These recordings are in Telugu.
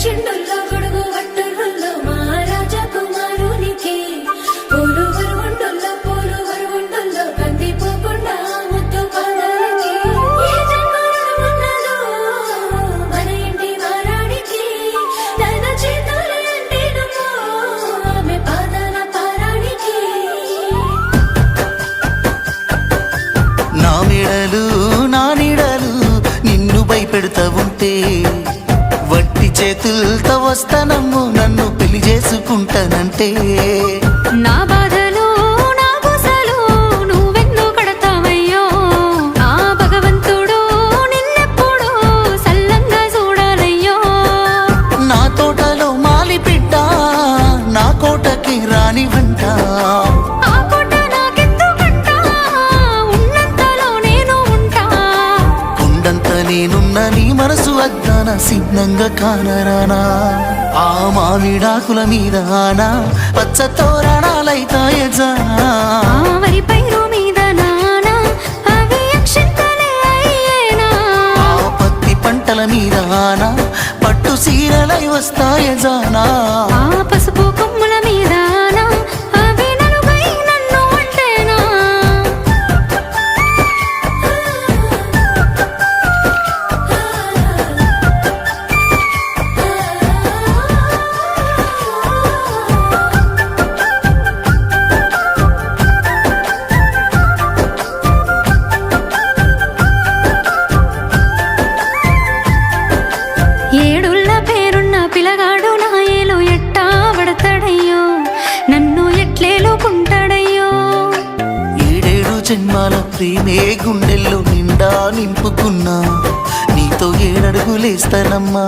చిండుల్లో గొడుగు వట్టుల్లో మా రాజకుమారునికి పూలు వరువుండుల్లో పూలు వరువుండుల్లో కందిపోకుండా ముద్దు పాదాలకి ఏ జన్మరుడు ఉన్నదో మన ఇంటి వారానికి తన చేతులు అంటేనుకో ఆమె పాదాల పారానికి నా మెడలు నా నీడలు నిన్ను భయపెడతా ఉంటే వట్టి చేతులతో వస్తానమ్ము నన్ను పెళ్లి చేసుకుంటానంటే నా బాధలు నా గుసలు నువ్వెందు కడతావయ్యో ఆ భగవంతుడు నిన్నెప్పుడు సల్లంగా చూడాలయ్యో నా తోటలో మాలి బిడ్డ నా కోటకి రాని వంట ఆ కోట నాకెందుకంట ఉన్నంతలో నేను ఉంటా కొండంత నేనున్న నీ మనసు అద్దాన సిగ్నంగా కానరానా ఆ మామిడాకుల మీద ఆనా పచ్చ తోరణాలైతాయజా ఆ వరి పైరు మీద నానా అవి అక్షంతలే అయ్యేనా ఆ పత్తి పంటల మీద ఆనా పట్టు సీరలై వస్తాయజానా ఆ పసుపు కొమ్ముల మీద నా అవి నలుగై నన్ను అంటేనా ఏడుళ్ళ పేరున్న పిలగాడు నా ఏలో ఎట్టా పడతాడయ్యో నన్ను ఎట్లేలుకుంటాడయ్యో ఏడేడు జన్మాల ప్రేమే గుండెల్లో నిండా నింపుకున్నా నీతో ఏడడుగులేస్తానమ్మా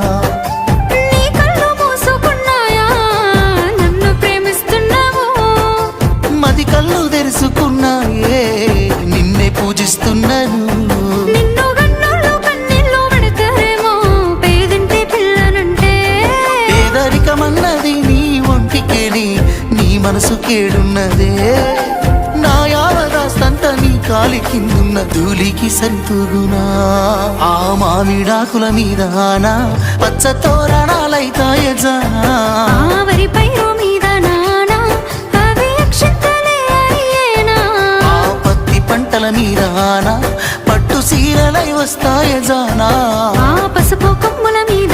నీ కళ్ళు మూసుకున్నాయా నన్ను ప్రేమిస్తున్నావు మది కళ్ళు తెరుచుకున్నాయే నిన్నే పూజిస్తున్నాను నిన్ను గన్నులు కన్నీళ్ళు పెడతారేమో పేదింటి పిల్లనంటే పేదరికమన్నది నీ ఒంటికేని నీ మనసు కేడున్నదే నా యావదాస్తంతా నీ కాలి కిందున్న ధూళికి సరితూగునా ఆ మామిడాకుల మీద ఆనా పచ్చ తోరణాలైతాయజా ఆ వరి పైరు మీద నానా అవి అక్షంతలే అయ్యేనా ఆ పత్తి పంటల మీద ఆనా పట్టు సీరలై వస్తాయజానా ఆ పసుపు కొమ్ముల మీద